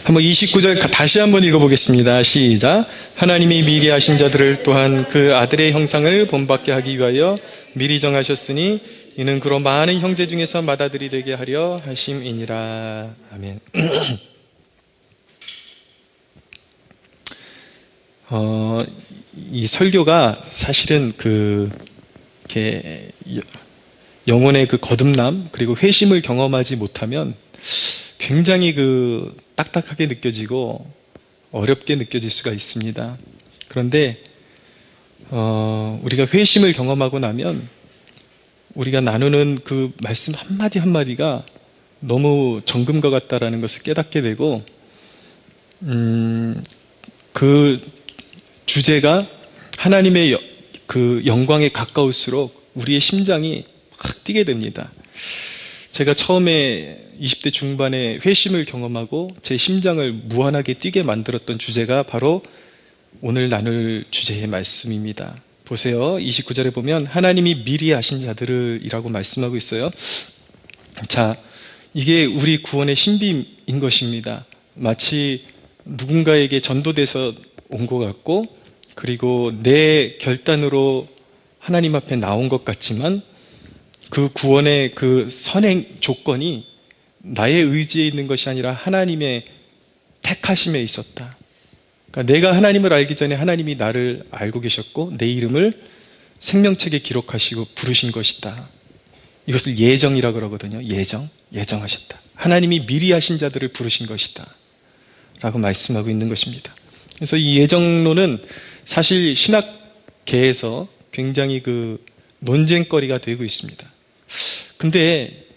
한번 29절 다시 한번 읽어보겠습니다. 시작. 하나님이 미리 하신 자들을 또한 그 아들의 형상을 본받게 하기 위하여 미리 정하셨으니 이는 그로 많은 형제 중에서 맏아들이 되게 하려 하심이니라. 아멘. 이 설교가 사실은 이렇게 영혼의 거듭남 그리고 회심을 경험하지 못하면 굉장히 딱딱하게 느껴지고 어렵게 느껴질 수가 있습니다. 그런데 우리가 회심을 경험하고 나면 우리가 나누는 그 말씀 한마디 한마디가 너무 정금과 같다라는 것을 깨닫게 되고 그 주제가 하나님의 영광에 가까울수록 우리의 심장이 확 뛰게 됩니다. 제가 처음에 20대 중반에 회심을 경험하고 제 심장을 무한하게 뛰게 만들었던 주제가 바로 오늘 나눌 주제의 말씀입니다. 보세요. 29절에 보면 하나님이 미리 하신 자들을 이라고 말씀하고 있어요. 자, 이게 우리 구원의 신비인 것입니다. 마치 누군가에게 전도돼서 온 것 같고 그리고 내 결단으로 하나님 앞에 나온 것 같지만 그 구원의 선행 조건이 나의 의지에 있는 것이 아니라 하나님의 택하심에 있었다. 그러니까 내가 하나님을 알기 전에 하나님이 나를 알고 계셨고 내 이름을 생명책에 기록하시고 부르신 것이다. 이것을 예정이라고 그러거든요. 예정하셨다. 하나님이 미리 하신 자들을 부르신 것이다 라고 말씀하고 있는 것입니다. 그래서 이 예정론은 사실 신학계에서 굉장히 논쟁거리가 되고 있습니다. 근데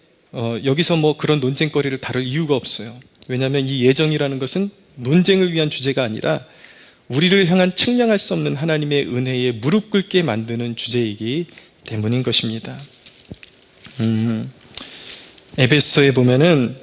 여기서 그런 논쟁거리를 다룰 이유가 없어요. 왜냐하면 이 예정이라는 것은 논쟁을 위한 주제가 아니라 우리를 향한 측량할 수 없는 하나님의 은혜에 무릎 꿇게 만드는 주제이기 때문인 것입니다. 에베소서에 보면은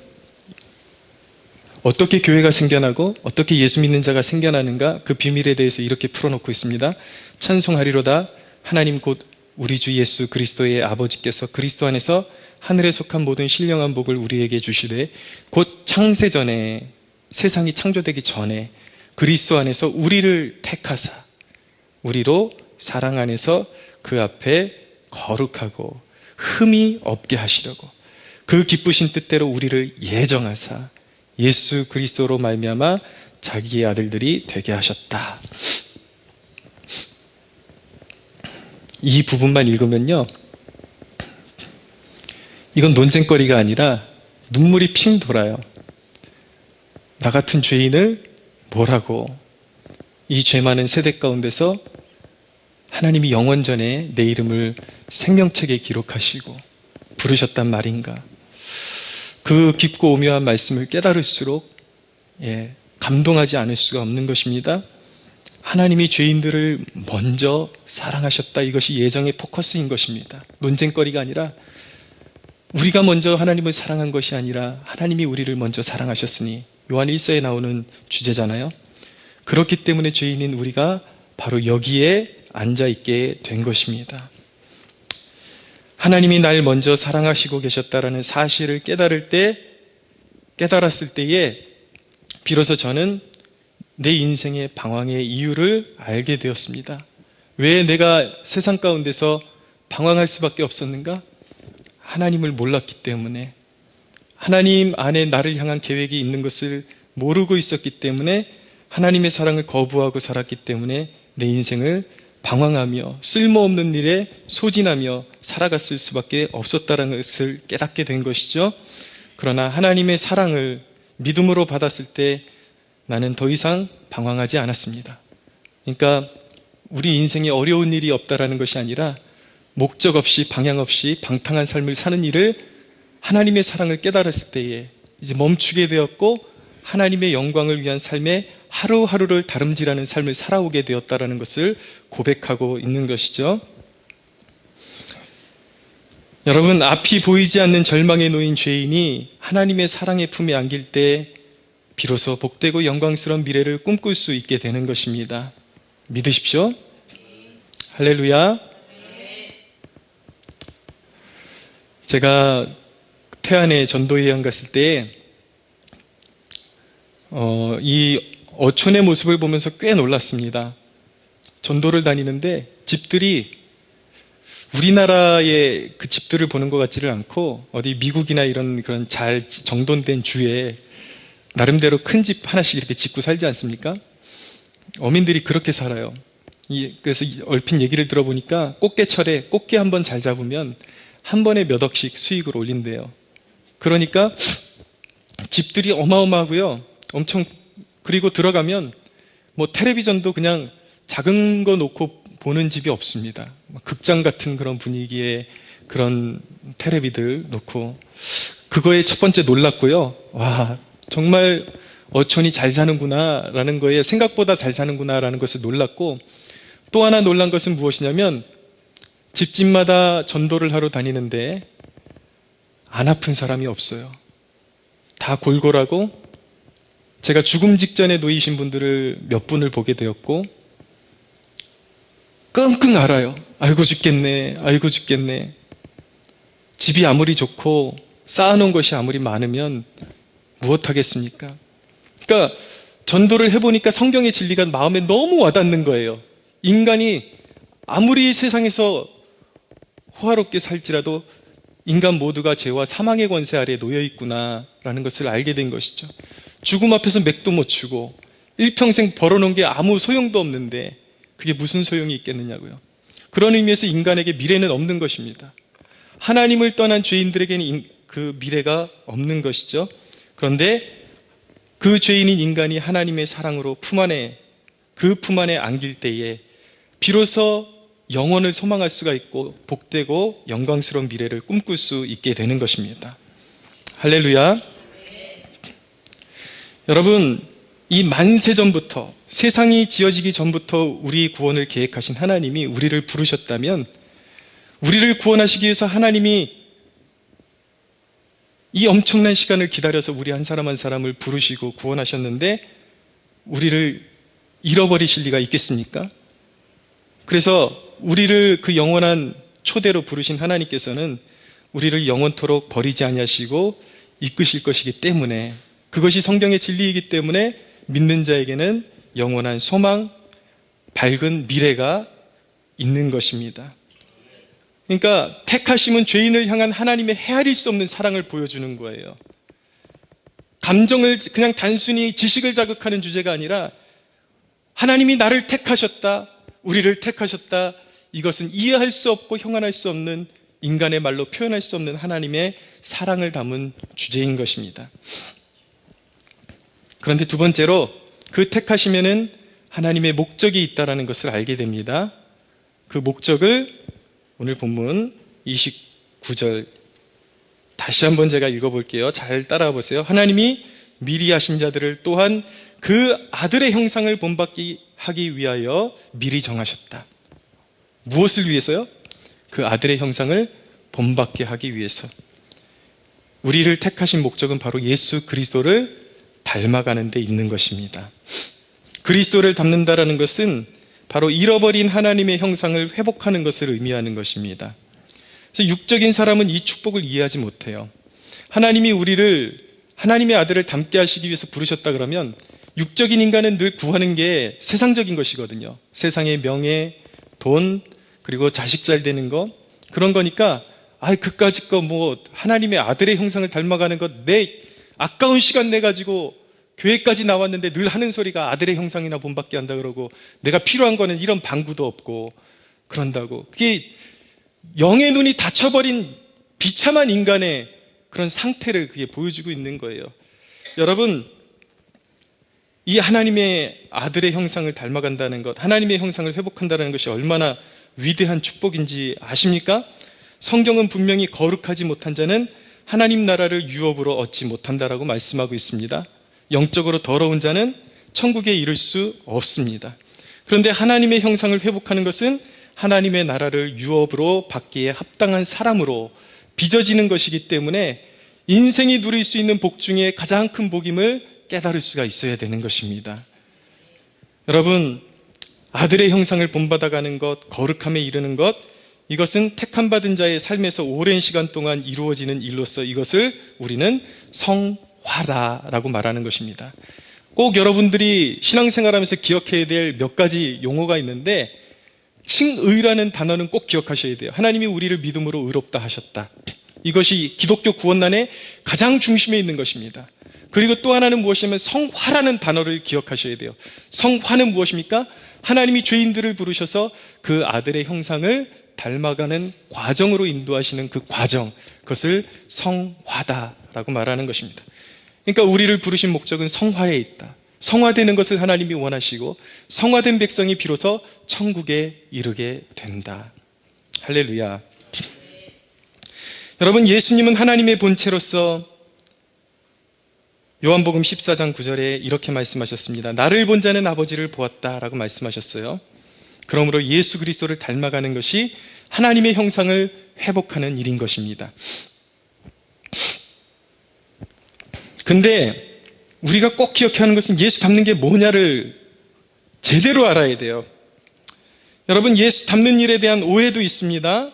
어떻게 교회가 생겨나고 어떻게 예수 믿는 자가 생겨나는가 그 비밀에 대해서 이렇게 풀어놓고 있습니다. 찬송하리로다 하나님 곧 우리 주 예수 그리스도의 아버지께서 그리스도 안에서 하늘에 속한 모든 신령한 복을 우리에게 주시되 곧 창세전에 세상이 창조되기 전에 그리스도 안에서 우리를 택하사 우리로 사랑 안에서 그 앞에 거룩하고 흠이 없게 하시려고 그 기쁘신 뜻대로 우리를 예정하사 예수 그리스도로 말미암아 자기의 아들들이 되게 하셨다. 이 부분만 읽으면요 이건 논쟁거리가 아니라 눈물이 핑 돌아요. 나 같은 죄인을 뭐라고 이 죄 많은 세대 가운데서 하나님이 영원전에 내 이름을 생명책에 기록하시고 부르셨단 말인가. 그 깊고 오묘한 말씀을 깨달을수록 감동하지 않을 수가 없는 것입니다. 하나님이 죄인들을 먼저 사랑하셨다. 이것이 예정의 포커스인 것입니다. 논쟁거리가 아니라 우리가 먼저 하나님을 사랑한 것이 아니라 하나님이 우리를 먼저 사랑하셨으니 요한 1서에 나오는 주제잖아요. 그렇기 때문에 죄인인 우리가 바로 여기에 앉아있게 된 것입니다. 하나님이 날 먼저 사랑하시고 계셨다라는 사실을 깨달았을 때에 비로소 저는 내 인생의 방황의 이유를 알게 되었습니다. 왜 내가 세상 가운데서 방황할 수밖에 없었는가? 하나님을 몰랐기 때문에, 하나님 안에 나를 향한 계획이 있는 것을 모르고 있었기 때문에, 하나님의 사랑을 거부하고 살았기 때문에 내 인생을 방황하며 쓸모없는 일에 소진하며 살아갔을 수밖에 없었다는 것을 깨닫게 된 것이죠. 그러나 하나님의 사랑을 믿음으로 받았을 때 나는 더 이상 방황하지 않았습니다. 그러니까 우리 인생에 어려운 일이 없다라는 것이 아니라 목적 없이 방향 없이 방탕한 삶을 사는 일을 하나님의 사랑을 깨달았을 때에 이제 멈추게 되었고 하나님의 영광을 위한 삶에 하루하루를 다름질하는 삶을 살아오게 되었다는 것을 고백하고 있는 것이죠. 여러분, 앞이 보이지 않는 절망에 놓인 죄인이 하나님의 사랑의 품에 안길 때 비로소 복되고 영광스러운 미래를 꿈꿀 수 있게 되는 것입니다. 믿으십시오. 할렐루야. 제가 태안에 전도회의원 갔을 때 이 어촌의 모습을 보면서 꽤 놀랐습니다. 전도를 다니는데 집들이 우리나라의 그 집들을 보는 것 같지를 않고 어디 미국이나 이런 그런 잘 정돈된 주에 나름대로 큰 집 하나씩 이렇게 짓고 살지 않습니까? 어민들이 그렇게 살아요. 그래서 얼핏 얘기를 들어보니까 꽃게철에 꽃게 한 번 잘 잡으면 한 번에 몇 억씩 수익을 올린대요. 그러니까 집들이 어마어마하고요. 엄청, 그리고 들어가면 뭐 텔레비전도 그냥 작은 거 놓고 보는 집이 없습니다. 극장 같은 그런 분위기의 그런 텔레비들 놓고, 그거에 첫 번째 놀랐고요. 와, 정말 어촌이 잘 사는구나 라는 거에, 생각보다 잘 사는구나 라는 것을 놀랐고, 또 하나 놀란 것은 무엇이냐면 집집마다 전도를 하러 다니는데 안 아픈 사람이 없어요. 다 골골하고, 제가 죽음 직전에 놓이신 분들을 몇 분을 보게 되었고, 끙끙 앓아요. 아이고 죽겠네, 아이고 죽겠네. 집이 아무리 좋고 쌓아놓은 것이 아무리 많으면 무엇하겠습니까? 그러니까 전도를 해보니까 성경의 진리가 마음에 너무 와닿는 거예요. 인간이 아무리 세상에서 호화롭게 살지라도 인간 모두가 죄와 사망의 권세 아래에 놓여 있구나라는 것을 알게 된 것이죠. 죽음 앞에서 맥도 못 추고 일평생 벌어놓은 게 아무 소용도 없는데 그게 무슨 소용이 있겠느냐고요. 그런 의미에서 인간에게 미래는 없는 것입니다. 하나님을 떠난 죄인들에게는 그 미래가 없는 것이죠. 그런데 그 죄인인 인간이 하나님의 사랑으로 그 품 안에 안길 때에 비로소 영원을 소망할 수가 있고 복되고 영광스러운 미래를 꿈꿀 수 있게 되는 것입니다. 할렐루야. 여러분, 이 만세전부터, 세상이 지어지기 전부터 우리 구원을 계획하신 하나님이 우리를 부르셨다면, 우리를 구원하시기 위해서 하나님이 이 엄청난 시간을 기다려서 우리 한 사람 한 사람을 부르시고 구원하셨는데 우리를 잃어버리실 리가 있겠습니까? 그래서 우리를 그 영원한 초대로 부르신 하나님께서는 우리를 영원토록 버리지 아니하시고 이끄실 것이기 때문에, 그것이 성경의 진리이기 때문에 믿는 자에게는 영원한 소망, 밝은 미래가 있는 것입니다. 그러니까 택하심은 죄인을 향한 하나님의 헤아릴 수 없는 사랑을 보여주는 거예요. 감정을 그냥 단순히 지식을 자극하는 주제가 아니라 하나님이 나를 택하셨다, 우리를 택하셨다, 이것은 이해할 수 없고 형언할 수 없는, 인간의 말로 표현할 수 없는 하나님의 사랑을 담은 주제인 것입니다. 그런데 두 번째로, 그 택하심에는 하나님의 목적이 있다는 것을 알게 됩니다. 그 목적을 오늘 본문 29절 다시 한번 제가 읽어볼게요. 잘 따라와 보세요. 하나님이 미리 하신 자들을 또한 그 아들의 형상을 본받게 하기 위하여 미리 정하셨다. 무엇을 위해서요? 그 아들의 형상을 본받게 하기 위해서. 우리를 택하신 목적은 바로 예수 그리스도를 닮아가는 데 있는 것입니다. 그리스도를 닮는다라는 것은 바로 잃어버린 하나님의 형상을 회복하는 것을 의미하는 것입니다. 그래서 육적인 사람은 이 축복을 이해하지 못해요. 하나님이 우리를, 하나님의 아들을 닮게 하시기 위해서 부르셨다 그러면 육적인 인간은 늘 구하는 게 세상적인 것이거든요. 세상의 명예, 돈, 그리고 자식 잘 되는 거, 그런 거니까 그까짓 거 뭐 하나님의 아들의 형상을 닮아가는 것, 내 아까운 시간 내가지고 교회까지 나왔는데 늘 하는 소리가 아들의 형상이나 본받게 한다 그러고, 내가 필요한 거는 이런 방구도 없고 그런다고. 그게 영의 눈이 닫혀버린 비참한 인간의 그런 상태를 그게 보여주고 있는 거예요. 여러분, 이 하나님의 아들의 형상을 닮아간다는 것, 하나님의 형상을 회복한다는 것이 얼마나 위대한 축복인지 아십니까? 성경은 분명히 거룩하지 못한 자는 하나님 나라를 유업으로 얻지 못한다라고 말씀하고 있습니다. 영적으로 더러운 자는 천국에 이를 수 없습니다. 그런데 하나님의 형상을 회복하는 것은 하나님의 나라를 유업으로 받기에 합당한 사람으로 빚어지는 것이기 때문에 인생이 누릴 수 있는 복 중에 가장 큰 복임을 깨달을 수가 있어야 되는 것입니다. 여러분, 아들의 형상을 본받아가는 것, 거룩함에 이르는 것, 이것은 택함받은 자의 삶에서 오랜 시간 동안 이루어지는 일로서 이것을 우리는 성화다라고 말하는 것입니다. 꼭 여러분들이 신앙생활하면서 기억해야 될 몇 가지 용어가 있는데, 칭의라는 단어는 꼭 기억하셔야 돼요. 하나님이 우리를 믿음으로 의롭다 하셨다. 이것이 기독교 구원난의 가장 중심에 있는 것입니다. 그리고 또 하나는 무엇이냐면 성화라는 단어를 기억하셔야 돼요. 성화는 무엇입니까? 하나님이 죄인들을 부르셔서 그 아들의 형상을 닮아가는 과정으로 인도하시는 그 과정, 그것을 성화다라고 말하는 것입니다. 그러니까 우리를 부르신 목적은 성화에 있다. 성화되는 것을 하나님이 원하시고 성화된 백성이 비로소 천국에 이르게 된다. 할렐루야. 여러분, 예수님은 하나님의 본체로서 요한복음 14장 9절에 이렇게 말씀하셨습니다. 나를 본 자는 아버지를 보았다라고 말씀하셨어요. 그러므로 예수 그리스도를 닮아가는 것이 하나님의 형상을 회복하는 일인 것입니다. 근데 우리가 꼭 기억해야 하는 것은 예수 닮는 게 뭐냐를 제대로 알아야 돼요. 여러분, 예수 닮는 일에 대한 오해도 있습니다.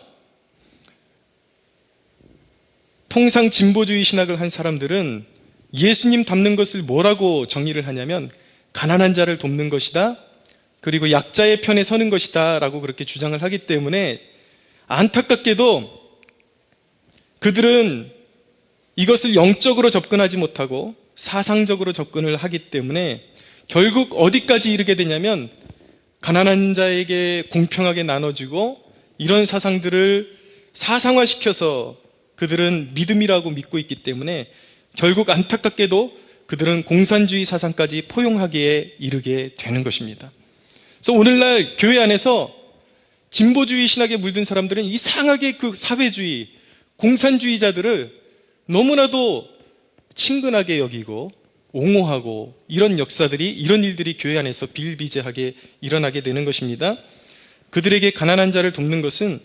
통상 진보주의 신학을 한 사람들은 예수님 닮는 것을 뭐라고 정의를 하냐면 가난한 자를 돕는 것이다, 그리고 약자의 편에 서는 것이다 라고 그렇게 주장을 하기 때문에 안타깝게도 그들은 이것을 영적으로 접근하지 못하고 사상적으로 접근을 하기 때문에 결국 어디까지 이르게 되냐면 가난한 자에게 공평하게 나눠주고 이런 사상들을 사상화시켜서 그들은 믿음이라고 믿고 있기 때문에 결국 안타깝게도 그들은 공산주의 사상까지 포용하기에 이르게 되는 것입니다. 그래서 오늘날 교회 안에서 진보주의 신학에 물든 사람들은 이상하게 그 사회주의, 공산주의자들을 너무나도 친근하게 여기고 옹호하고 이런 역사들이, 이런 일들이 교회 안에서 비일비재하게 일어나게 되는 것입니다. 그들에게 가난한 자를 돕는 것은,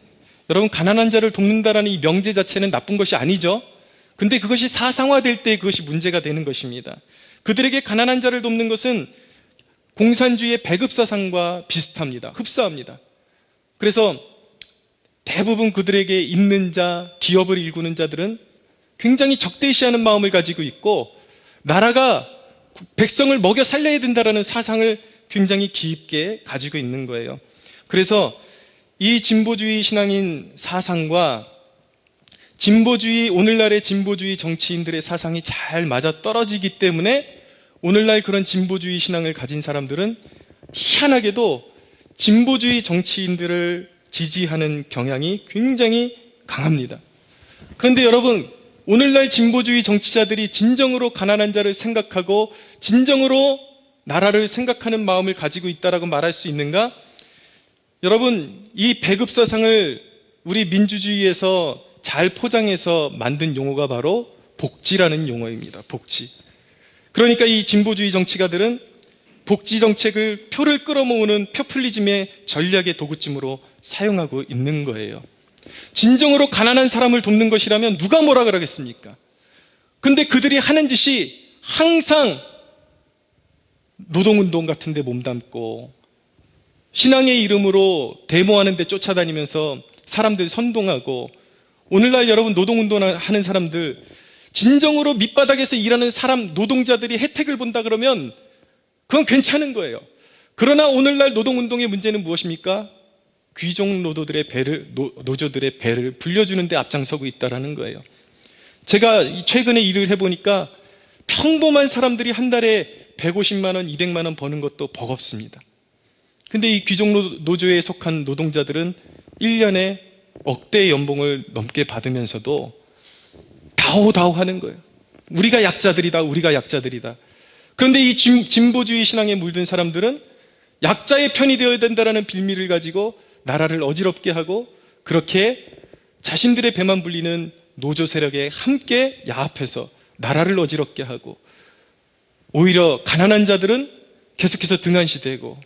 여러분, 가난한 자를 돕는다라는 이 명제 자체는 나쁜 것이 아니죠. 근데 그것이 사상화될 때 그것이 문제가 되는 것입니다. 그들에게 가난한 자를 돕는 것은 공산주의의 배급사상과 비슷합니다. 흡사합니다. 그래서 대부분 그들에게 있는 자, 기업을 일구는 자들은 굉장히 적대시하는 마음을 가지고 있고 나라가 백성을 먹여 살려야 된다는 사상을 굉장히 깊게 가지고 있는 거예요. 그래서 이 진보주의 신앙인 사상과 오늘날의 진보주의 정치인들의 사상이 잘 맞아 떨어지기 때문에 오늘날 그런 진보주의 신앙을 가진 사람들은 희한하게도 진보주의 정치인들을 지지하는 경향이 굉장히 강합니다. 그런데 여러분, 오늘날 진보주의 정치자들이 진정으로 가난한 자를 생각하고 진정으로 나라를 생각하는 마음을 가지고 있다라고 말할 수 있는가? 여러분, 이 배급사상을 우리 민주주의에서 잘 포장해서 만든 용어가 바로 복지라는 용어입니다. 복지. 그러니까 이 진보주의 정치가들은 복지 정책을 표를 끌어모으는 표퓰리즘의 전략의 도구쯤으로 사용하고 있는 거예요. 진정으로 가난한 사람을 돕는 것이라면 누가 뭐라 그러겠습니까? 근데 그들이 하는 짓이 항상 노동운동 같은 데 몸담고 신앙의 이름으로 데모하는 데 쫓아다니면서 사람들 선동하고, 오늘날 여러분 노동운동하는 사람들, 진정으로 밑바닥에서 일하는 사람, 노동자들이 혜택을 본다 그러면 그건 괜찮은 거예요. 그러나 오늘날 노동운동의 문제는 무엇입니까? 귀족 노조들의 배를 불려주는 데 앞장서고 있다는 거예요. 제가 최근에 일을 해보니까 평범한 사람들이 한 달에 150만 원, 200만 원 버는 것도 버겁습니다. 근데 이 귀족 노조에 속한 노동자들은 1년에 억대의 연봉을 넘게 받으면서도 다호다호 하는 거예요. 우리가 약자들이다, 우리가 약자들이다. 그런데 이 진보주의 신앙에 물든 사람들은 약자의 편이 되어야 된다는 빌미를 가지고 나라를 어지럽게 하고, 그렇게 자신들의 배만 불리는 노조 세력에 함께 야합해서 나라를 어지럽게 하고, 오히려 가난한 자들은 계속해서 등한시되고,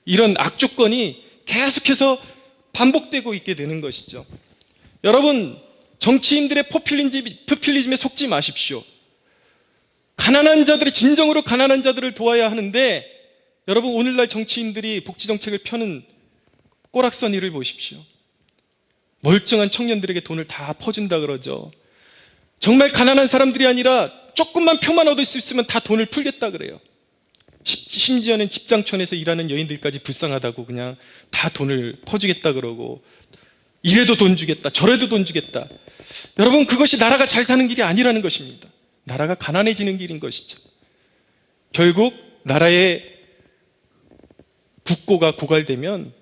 이런 악조건이 계속해서 반복되고 있게 되는 것이죠. 여러분, 정치인들의 포퓰리즘에 속지 마십시오. 가난한 자들이, 진정으로 가난한 자들을 도와야 하는데, 여러분, 오늘날 정치인들이 복지정책을 펴는 꼬락선 일을 보십시오. 멀쩡한 청년들에게 돈을 다 퍼준다 그러죠. 정말 가난한 사람들이 아니라 조금만 표만 얻을 수 있으면 다 돈을 풀겠다 그래요. 심지어는 집장촌에서 일하는 여인들까지 불쌍하다고 그냥 다 돈을 퍼주겠다 그러고, 이래도 돈 주겠다, 저래도 돈 주겠다. 여러분, 그것이 나라가 잘 사는 길이 아니라는 것입니다. 나라가 가난해지는 길인 것이죠. 결국 나라의 국고가 고갈되면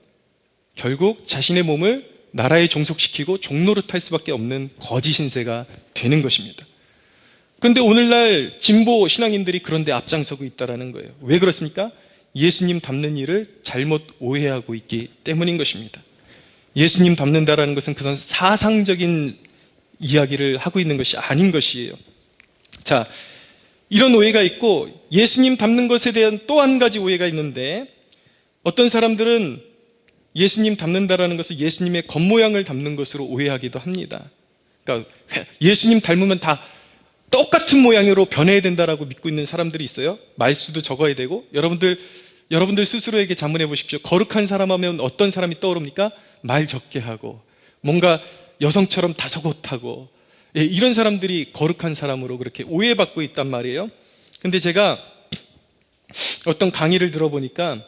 결국 자신의 몸을 나라에 종속시키고 종노릇할 수밖에 없는 거짓 신세가 되는 것입니다. 그런데 오늘날 진보 신앙인들이 그런데 앞장서고 있다는 거예요. 왜 그렇습니까? 예수님 닮는 일을 잘못 오해하고 있기 때문인 것입니다. 예수님 닮는다라는 것은 그런 사상적인 이야기를 하고 있는 것이 아닌 것이에요. 자, 이런 오해가 있고, 예수님 닮는 것에 대한 또 한 가지 오해가 있는데, 어떤 사람들은 예수님 닮는다라는 것을 예수님의 겉모양을 닮는 것으로 오해하기도 합니다. 그러니까 예수님 닮으면 다 똑같은 모양으로 변해야 된다라고 믿고 있는 사람들이 있어요. 말수도 적어야 되고. 여러분들 스스로에게 자문해 보십시오. 거룩한 사람 하면 어떤 사람이 떠오릅니까? 말 적게 하고, 뭔가 여성처럼 다소곳하고, 이런 사람들이 거룩한 사람으로 그렇게 오해받고 있단 말이에요. 근데 제가 어떤 강의를 들어보니까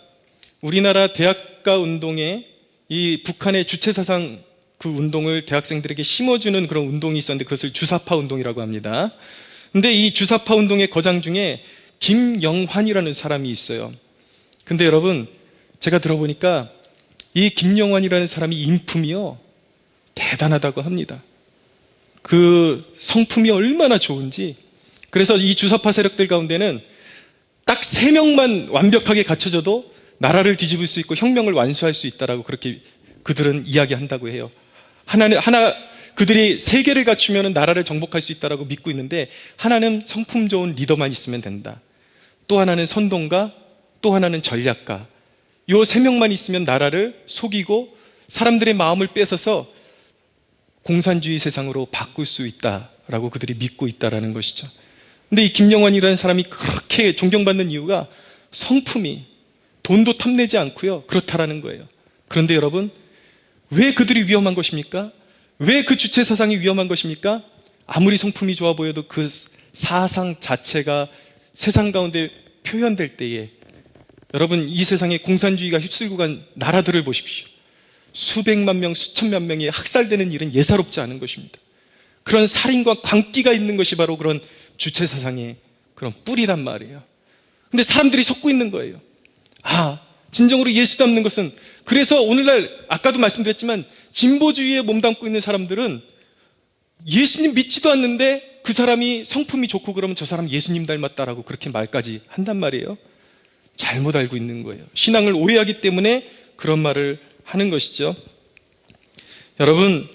우리나라 대학가 운동에 이 북한의 주체사상 그 운동을 대학생들에게 심어주는 그런 운동이 있었는데, 그것을 주사파 운동이라고 합니다. 근데 이 주사파 운동의 거장 중에 김영환이라는 사람이 있어요. 근데 여러분, 제가 들어보니까 이 김영환이라는 사람이 인품이요, 대단하다고 합니다. 그 성품이 얼마나 좋은지. 그래서 이 주사파 세력들 가운데는 딱 3명만 완벽하게 갖춰져도 나라를 뒤집을 수 있고 혁명을 완수할 수 있다라고 그렇게 그들은 이야기한다고 해요. 그들이 3개를 갖추면 나라를 정복할 수 있다라고 믿고 있는데, 하나는 성품 좋은 리더만 있으면 된다. 또 하나는 선동가, 또 하나는 전략가. 이 3명만 있으면 나라를 속이고 사람들의 마음을 뺏어서 공산주의 세상으로 바꿀 수 있다라고 그들이 믿고 있다라는 것이죠. 근데 이 김영환이라는 사람이 그렇게 존경받는 이유가 성품이, 돈도 탐내지 않고요, 그렇다라는 거예요. 그런데 여러분, 왜 그들이 위험한 것입니까? 왜 그 주체 사상이 위험한 것입니까? 아무리 성품이 좋아 보여도 그 사상 자체가 세상 가운데 표현될 때에, 여러분, 이 세상에 공산주의가 휩쓸고 간 나라들을 보십시오. 수백만 명, 수천만 명이 학살되는 일은 예사롭지 않은 것입니다. 그런 살인과 광기가 있는 것이 바로 그런 주체 사상의 그런 뿌리란 말이에요. 근데 사람들이 속고 있는 거예요. 진정으로 예수 닮는 것은, 그래서 오늘날 아까도 말씀드렸지만 진보주의에 몸담고 있는 사람들은 예수님 믿지도 않는데 그 사람이 성품이 좋고 그러면 저 사람 예수님 닮았다라고 그렇게 말까지 한단 말이에요. 잘못 알고 있는 거예요. 신앙을 오해하기 때문에 그런 말을 하는 것이죠. 여러분,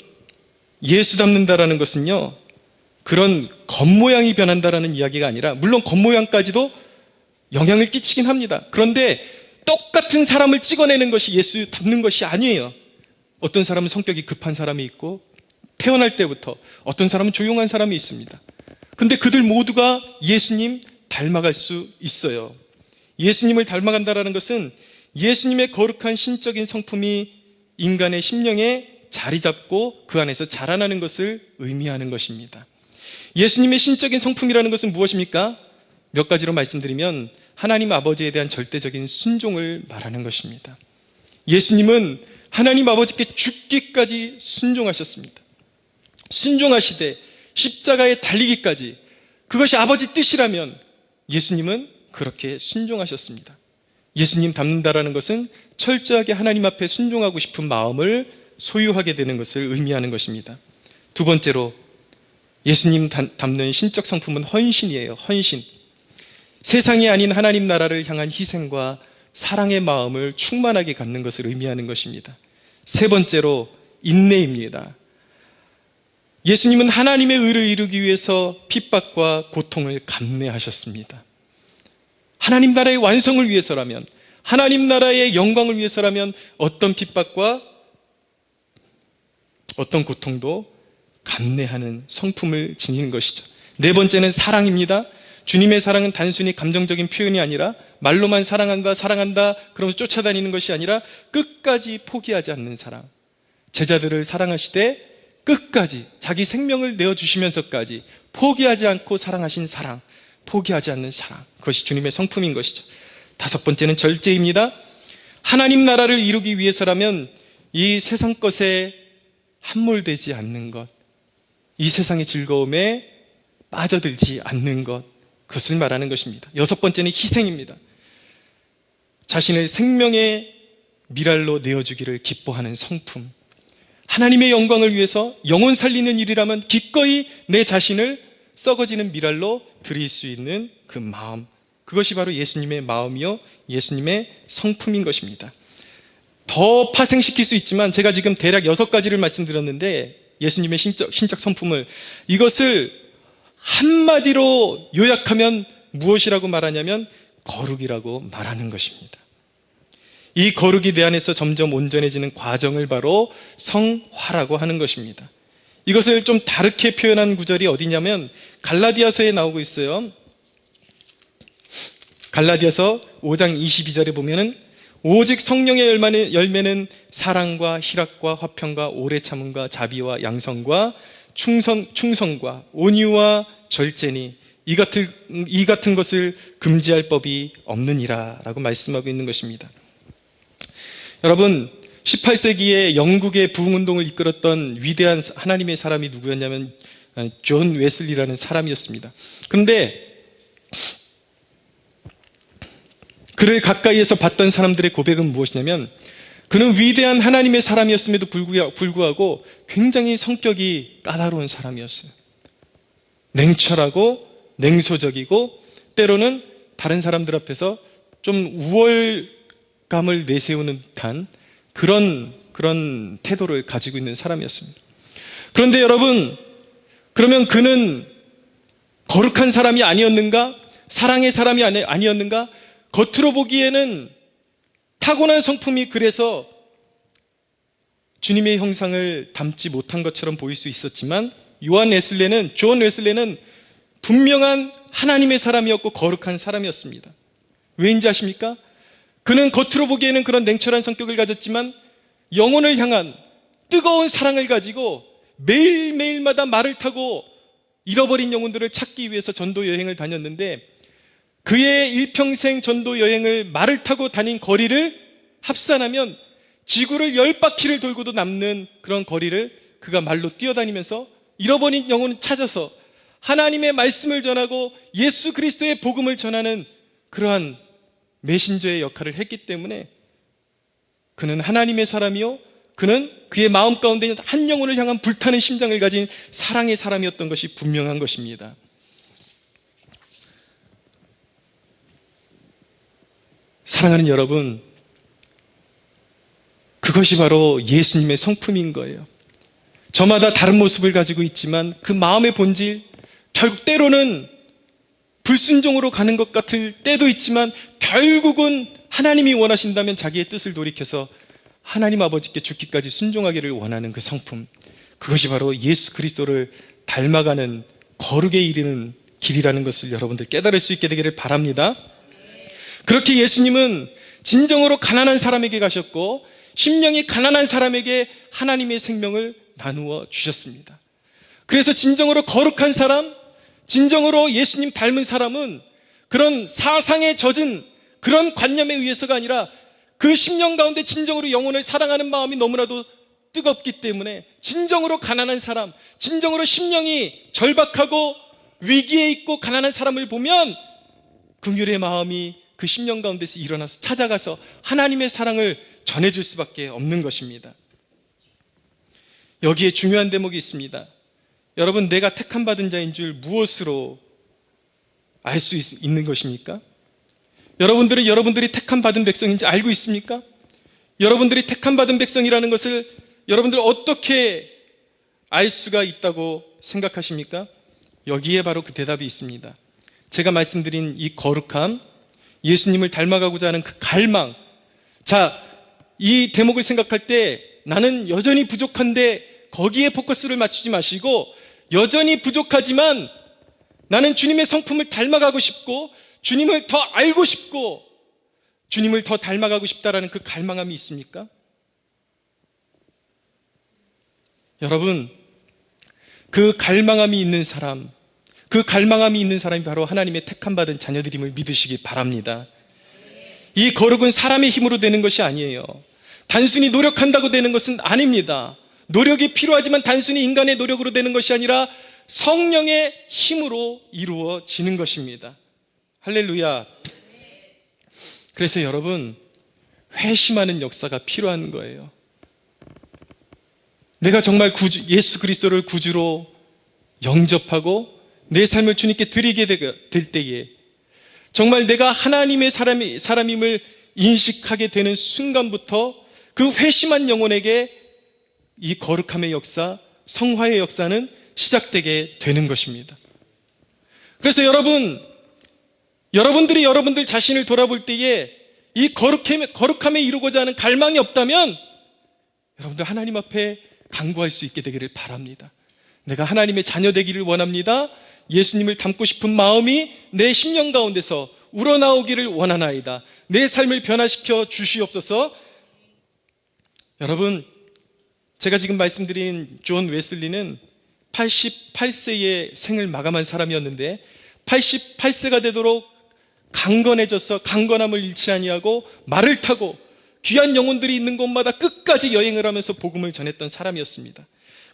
예수 닮는다라는 것은요, 그런 겉모양이 변한다라는 이야기가 아니라, 물론 겉모양까지도 영향을 끼치긴 합니다. 그런데 똑같은 사람을 찍어내는 것이 예수 닮는 것이 아니에요. 어떤 사람은 성격이 급한 사람이 있고, 태어날 때부터 어떤 사람은 조용한 사람이 있습니다. 근데 그들 모두가 예수님 닮아갈 수 있어요. 예수님을 닮아간다는 것은 예수님의 거룩한 신적인 성품이 인간의 심령에 자리 잡고 그 안에서 자라나는 것을 의미하는 것입니다. 예수님의 신적인 성품이라는 것은 무엇입니까? 몇 가지로 말씀드리면, 하나님 아버지에 대한 절대적인 순종을 말하는 것입니다. 예수님은 하나님 아버지께 죽기까지 순종하셨습니다. 순종하시되 십자가에 달리기까지, 그것이 아버지 뜻이라면 예수님은 그렇게 순종하셨습니다. 예수님 닮는다라는 것은 철저하게 하나님 앞에 순종하고 싶은 마음을 소유하게 되는 것을 의미하는 것입니다. 두 번째로, 예수님 닮는 신적 성품은 헌신이에요. 헌신. 세상이 아닌 하나님 나라를 향한 희생과 사랑의 마음을 충만하게 갖는 것을 의미하는 것입니다. 세 번째로, 인내입니다. 예수님은 하나님의 의를 이루기 위해서 핍박과 고통을 감내하셨습니다. 하나님 나라의 완성을 위해서라면, 하나님 나라의 영광을 위해서라면 어떤 핍박과 어떤 고통도 감내하는 성품을 지니는 것이죠. 네 번째는 사랑입니다. 주님의 사랑은 단순히 감정적인 표현이 아니라 말로만 사랑한다, 사랑한다 그러면서 쫓아다니는 것이 아니라 끝까지 포기하지 않는 사랑. 제자들을 사랑하시되 끝까지 자기 생명을 내어주시면서까지 포기하지 않고 사랑하신 사랑, 포기하지 않는 사랑, 그것이 주님의 성품인 것이죠. 다섯 번째는 절제입니다. 하나님 나라를 이루기 위해서라면 이 세상 것에 함몰되지 않는 것, 이 세상의 즐거움에 빠져들지 않는 것, 그것을 말하는 것입니다. 여섯 번째는 희생입니다. 자신을 생명의 미랄로 내어주기를 기뻐하는 성품, 하나님의 영광을 위해서 영혼 살리는 일이라면 기꺼이 내 자신을 썩어지는 미랄로 드릴 수 있는 그 마음, 그것이 바로 예수님의 마음이요 예수님의 성품인 것입니다. 더 파생시킬 수 있지만 제가 지금 대략 6가지를 말씀드렸는데 예수님의 신적 성품을, 이것을 한마디로 요약하면 무엇이라고 말하냐면 거룩이라고 말하는 것입니다. 이 거룩이 내 안에서 점점 온전해지는 과정을 바로 성화라고 하는 것입니다. 이것을 좀 다르게 표현한 구절이 어디냐면 갈라디아서에 나오고 있어요. 갈라디아서 5장 22절에 보면은 오직 성령의 열매는 사랑과 희락과 화평과 오래 참음과 자비와 양성과 충성과 온유와 절제니 이 같은 것을 금지할 법이 없느니라 라고 말씀하고 있는 것입니다. 여러분, 18세기에 영국의 부흥운동을 이끌었던 위대한 하나님의 사람이 누구였냐면 존 웨슬리라는 사람이었습니다. 그런데 그를 가까이에서 봤던 사람들의 고백은 무엇이냐면 그는 위대한 하나님의 사람이었음에도 불구하고 굉장히 성격이 까다로운 사람이었어요. 냉철하고 냉소적이고 때로는 다른 사람들 앞에서 좀 우월감을 내세우는 듯한 그런 태도를 가지고 있는 사람이었습니다. 그런데 여러분, 그러면 그는 거룩한 사람이 아니었는가? 사랑의 사람이 아니었는가? 겉으로 보기에는 타고난 성품이 그래서 주님의 형상을 담지 못한 것처럼 보일 수 있었지만 존 웨슬레는 분명한 하나님의 사람이었고 거룩한 사람이었습니다. 왜인지 아십니까? 그는 겉으로 보기에는 그런 냉철한 성격을 가졌지만 영혼을 향한 뜨거운 사랑을 가지고 매일매일마다 말을 타고 잃어버린 영혼들을 찾기 위해서 전도 여행을 다녔는데 그의 일평생 전도 여행을 말을 타고 다닌 거리를 합산하면 지구를 10바퀴를 돌고도 남는 그런 거리를 그가 말로 뛰어다니면서 잃어버린 영혼을 찾아서 하나님의 말씀을 전하고 예수 그리스도의 복음을 전하는 그러한 메신저의 역할을 했기 때문에 그는 하나님의 사람이요, 그는 그의 마음 가운데 한 영혼을 향한 불타는 심장을 가진 사랑의 사람이었던 것이 분명한 것입니다. 사랑하는 여러분, 그것이 바로 예수님의 성품인 거예요. 저마다 다른 모습을 가지고 있지만 그 마음의 본질, 결국 때로는 불순종으로 가는 것 같을 때도 있지만 결국은 하나님이 원하신다면 자기의 뜻을 돌이켜서 하나님 아버지께 죽기까지 순종하기를 원하는 그 성품, 그것이 바로 예수 그리스도를 닮아가는 거룩에 이르는 길이라는 것을 여러분들 깨달을 수 있게 되기를 바랍니다. 그렇게 예수님은 진정으로 가난한 사람에게 가셨고 심령이 가난한 사람에게 하나님의 생명을 나누어 주셨습니다. 그래서 진정으로 거룩한 사람, 진정으로 예수님 닮은 사람은 그런 사상에 젖은 그런 관념에 의해서가 아니라 그 심령 가운데 진정으로 영혼을 사랑하는 마음이 너무나도 뜨겁기 때문에 진정으로 가난한 사람, 진정으로 심령이 절박하고 위기에 있고 가난한 사람을 보면 긍휼의 마음이 그 심령 가운데서 일어나서 찾아가서 하나님의 사랑을 전해줄 수밖에 없는 것입니다. 여기에 중요한 대목이 있습니다. 여러분, 내가 택함 받은 자인 줄 무엇으로 알 수 있는 것입니까? 여러분들은 여러분들이 택함 받은 백성인지 알고 있습니까? 여러분들이 택함 받은 백성이라는 것을 여러분들 어떻게 알 수가 있다고 생각하십니까? 여기에 바로 그 대답이 있습니다. 제가 말씀드린 이 거룩함, 예수님을 닮아가고자 하는 그 갈망. 자, 이 대목을 생각할 때 나는 여전히 부족한데 거기에 포커스를 맞추지 마시고 여전히 부족하지만 나는 주님의 성품을 닮아가고 싶고 주님을 더 알고 싶고 주님을 더 닮아가고 싶다라는 그 갈망함이 있습니까? 여러분, 그 갈망함이 있는 사람, 그 갈망함이 있는 사람이 바로 하나님의 택함받은 자녀들임을 믿으시기 바랍니다. 이 거룩은 사람의 힘으로 되는 것이 아니에요. 단순히 노력한다고 되는 것은 아닙니다. 노력이 필요하지만 단순히 인간의 노력으로 되는 것이 아니라 성령의 힘으로 이루어지는 것입니다. 할렐루야. 그래서 여러분, 회심하는 역사가 필요한 거예요. 내가 정말 예수 그리스도를 구주로 영접하고 내 삶을 주님께 드리게 될 때에 정말 내가 하나님의 사람임을 인식하게 되는 순간부터 그 회심한 영혼에게 이 거룩함의 역사, 성화의 역사는 시작되게 되는 것입니다. 그래서 여러분들이 여러분들 자신을 돌아볼 때에 이 거룩함에 이루고자 하는 갈망이 없다면 여러분들 하나님 앞에 간구할 수 있게 되기를 바랍니다. 내가 하나님의 자녀 되기를 원합니다. 예수님을 닮고 싶은 마음이 내 심령 가운데서 우러나오기를 원하나이다. 내 삶을 변화시켜 주시옵소서. 여러분, 제가 지금 말씀드린 존 웨슬리는 88세의 생을 마감한 사람이었는데 88세가 되도록 강건해져서 강건함을 잃지 아니하고 말을 타고 귀한 영혼들이 있는 곳마다 끝까지 여행을 하면서 복음을 전했던 사람이었습니다.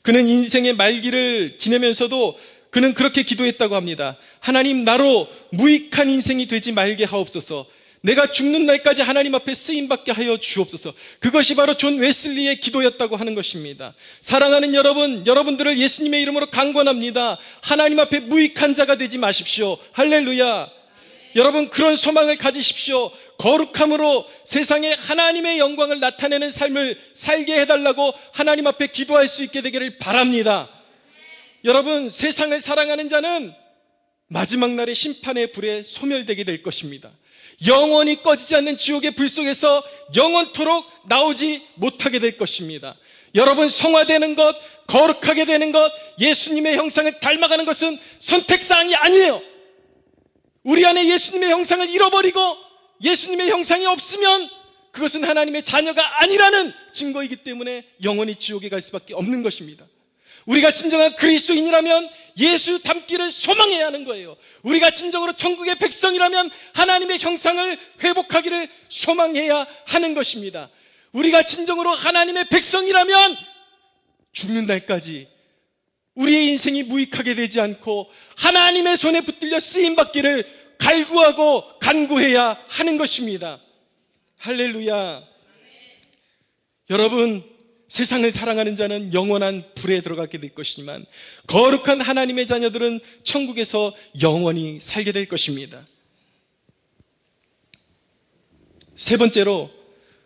그는 인생의 말기를 지내면서도 그는 그렇게 기도했다고 합니다. 하나님, 나로 무익한 인생이 되지 말게 하옵소서. 내가 죽는 날까지 하나님 앞에 쓰임받게 하여 주옵소서. 그것이 바로 존 웨슬리의 기도였다고 하는 것입니다. 사랑하는 여러분, 여러분들을 예수님의 이름으로 강권합니다. 하나님 앞에 무익한 자가 되지 마십시오. 할렐루야. 여러분, 그런 소망을 가지십시오. 거룩함으로 세상에 하나님의 영광을 나타내는 삶을 살게 해달라고 하나님 앞에 기도할 수 있게 되기를 바랍니다. 여러분, 세상을 사랑하는 자는 마지막 날의 심판의 불에 소멸되게 될 것입니다. 영원히 꺼지지 않는 지옥의 불 속에서 영원토록 나오지 못하게 될 것입니다. 여러분, 성화되는 것, 거룩하게 되는 것, 예수님의 형상을 닮아가는 것은 선택사항이 아니에요. 우리 안에 예수님의 형상을 잃어버리고 예수님의 형상이 없으면 그것은 하나님의 자녀가 아니라는 증거이기 때문에 영원히 지옥에 갈 수밖에 없는 것입니다. 우리가 진정한 그리스도인이라면 예수 닮기를 소망해야 하는 거예요. 우리가 진정으로 천국의 백성이라면 하나님의 형상을 회복하기를 소망해야 하는 것입니다. 우리가 진정으로 하나님의 백성이라면 죽는 날까지 우리의 인생이 무익하게 되지 않고 하나님의 손에 붙들려 쓰임받기를 갈구하고 간구해야 하는 것입니다. 할렐루야. 여러분, 세상을 사랑하는 자는 영원한 불에 들어가게 될 것이지만 거룩한 하나님의 자녀들은 천국에서 영원히 살게 될 것입니다. 세 번째로,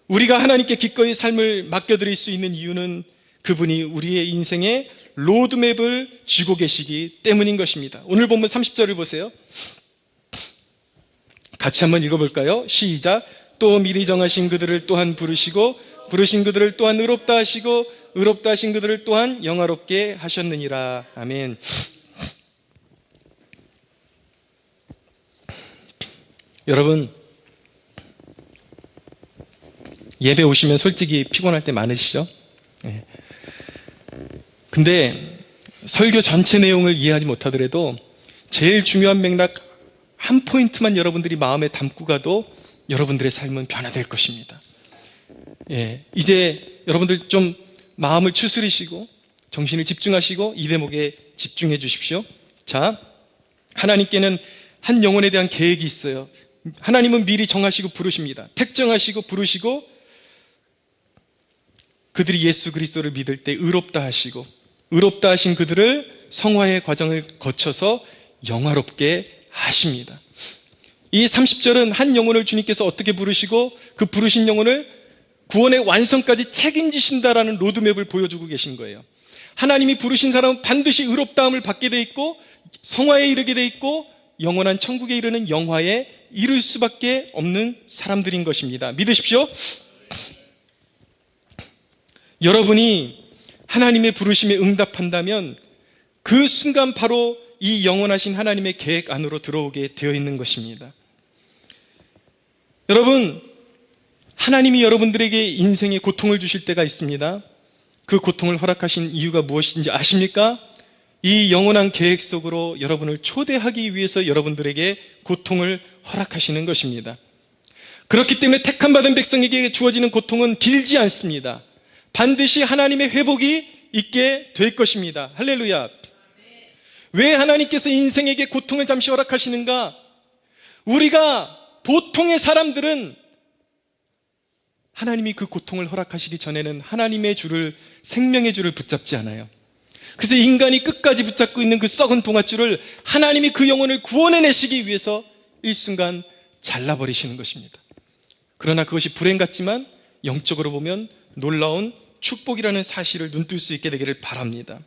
우리가 하나님께 기꺼이 삶을 맡겨드릴 수 있는 이유는 그분이 우리의 인생의 로드맵을 쥐고 계시기 때문인 것입니다. 오늘 본문 30절을 보세요. 같이 한번 읽어볼까요? 시작. 또 미리 정하신 그들을 또한 부르시고 부르신 그들을 또한 의롭다 하시고 의롭다 하신 그들을 또한 영화롭게 하셨느니라. 아멘. 여러분, 예배 오시면 솔직히 피곤할 때 많으시죠? 네. 근데 설교 전체 내용을 이해하지 못하더라도 제일 중요한 맥락 한 포인트만 여러분들이 마음에 담고 가도 여러분들의 삶은 변화될 것입니다. 예, 이제 여러분들 좀 마음을 추스리시고 정신을 집중하시고 이 대목에 집중해 주십시오. 자, 하나님께는 한 영혼에 대한 계획이 있어요. 하나님은 미리 정하시고 부르십니다. 택정하시고 부르시고 그들이 예수 그리스도를 믿을 때 의롭다 하시고 의롭다 하신 그들을 성화의 과정을 거쳐서 영화롭게 하십니다. 이 30절은 한 영혼을 주님께서 어떻게 부르시고 그 부르신 영혼을 구원의 완성까지 책임지신다라는 로드맵을 보여주고 계신 거예요. 하나님이 부르신 사람은 반드시 의롭다함을 받게 돼 있고 성화에 이르게 돼 있고 영원한 천국에 이르는 영화에 이를 수밖에 없는 사람들인 것입니다. 믿으십시오. 여러분이 하나님의 부르심에 응답한다면 그 순간 바로 이 영원하신 하나님의 계획 안으로 들어오게 되어 있는 것입니다. 여러분, 하나님이 여러분들에게 인생의 고통을 주실 때가 있습니다. 그 고통을 허락하신 이유가 무엇인지 아십니까? 이 영원한 계획 속으로 여러분을 초대하기 위해서 여러분들에게 고통을 허락하시는 것입니다. 그렇기 때문에 택함받은 백성에게 주어지는 고통은 길지 않습니다. 반드시 하나님의 회복이 있게 될 것입니다. 할렐루야. 왜 하나님께서 인생에게 고통을 잠시 허락하시는가? 우리가 보통의 사람들은 하나님이 그 고통을 허락하시기 전에는 하나님의 줄을, 생명의 줄을 붙잡지 않아요. 그래서 인간이 끝까지 붙잡고 있는 그 썩은 동아줄을 하나님이 그 영혼을 구원해내시기 위해서 일순간 잘라버리시는 것입니다. 그러나 그것이 불행 같지만 영적으로 보면 놀라운 축복이라는 사실을 눈뜰 수 있게 되기를 바랍니다.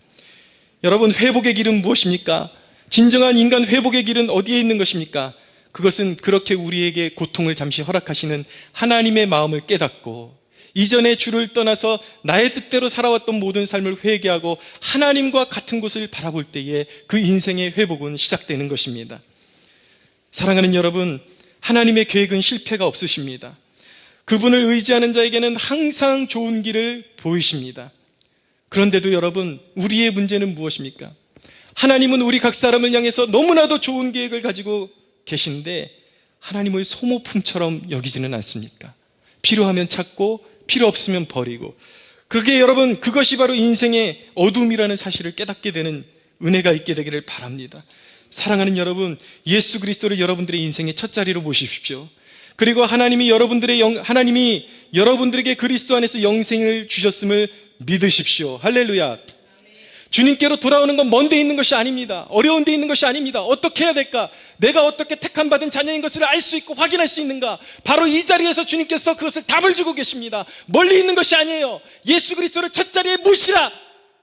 여러분, 회복의 길은 무엇입니까? 진정한 인간 회복의 길은 어디에 있는 것입니까? 그것은 그렇게 우리에게 고통을 잠시 허락하시는 하나님의 마음을 깨닫고 이전의 주를 떠나서 나의 뜻대로 살아왔던 모든 삶을 회개하고 하나님과 같은 곳을 바라볼 때에 그 인생의 회복은 시작되는 것입니다. 사랑하는 여러분, 하나님의 계획은 실패가 없으십니다. 그분을 의지하는 자에게는 항상 좋은 길을 보이십니다. 그런데도 여러분, 우리의 문제는 무엇입니까? 하나님은 우리 각 사람을 향해서 너무나도 좋은 계획을 가지고 계신데 하나님을 소모품처럼 여기지는 않습니까? 필요하면 찾고 필요 없으면 버리고, 그게 여러분, 그것이 바로 인생의 어둠이라는 사실을 깨닫게 되는 은혜가 있게 되기를 바랍니다. 사랑하는 여러분, 예수 그리스도를 여러분들의 인생의 첫 자리로 모십시오. 그리고 하나님이 여러분들에게 그리스도 안에서 영생을 주셨음을 믿으십시오. 할렐루야. 주님께로 돌아오는 건 먼 데 있는 것이 아닙니다. 어려운 데 있는 것이 아닙니다. 어떻게 해야 될까? 내가 어떻게 택함받은 자녀인 것을 알 수 있고 확인할 수 있는가? 바로 이 자리에서 주님께서 그것을 답을 주고 계십니다. 멀리 있는 것이 아니에요. 예수 그리스도를 첫 자리에 모시라.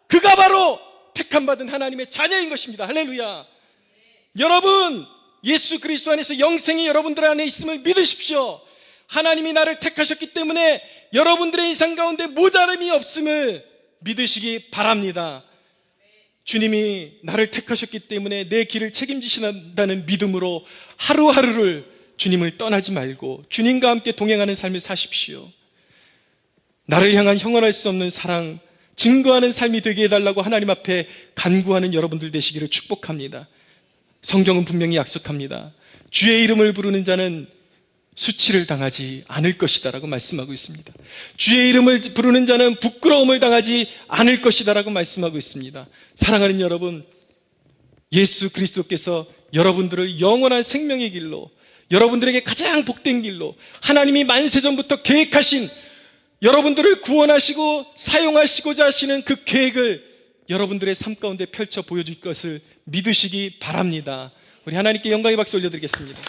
그가 바로 택함받은 하나님의 자녀인 것입니다. 할렐루야. 여러분, 예수 그리스도 안에서 영생이 여러분들 안에 있음을 믿으십시오. 하나님이 나를 택하셨기 때문에 여러분들의 인생 가운데 모자람이 없음을 믿으시기 바랍니다. 주님이 나를 택하셨기 때문에 내 길을 책임지신다는 믿음으로 하루하루를 주님을 떠나지 말고 주님과 함께 동행하는 삶을 사십시오. 나를 향한 형언할 수 없는 사랑, 증거하는 삶이 되게 해달라고 하나님 앞에 간구하는 여러분들 되시기를 축복합니다. 성경은 분명히 약속합니다. 주의 이름을 부르는 자는 수치를 당하지 않을 것이다 라고 말씀하고 있습니다. 주의 이름을 부르는 자는 부끄러움을 당하지 않을 것이다 라고 말씀하고 있습니다. 사랑하는 여러분, 예수 그리스도께서 여러분들을 영원한 생명의 길로, 여러분들에게 가장 복된 길로, 하나님이 만세전부터 계획하신 여러분들을 구원하시고 사용하시고자 하시는 그 계획을 여러분들의 삶 가운데 펼쳐 보여줄 것을 믿으시기 바랍니다. 우리 하나님께 영광의 박수 올려드리겠습니다.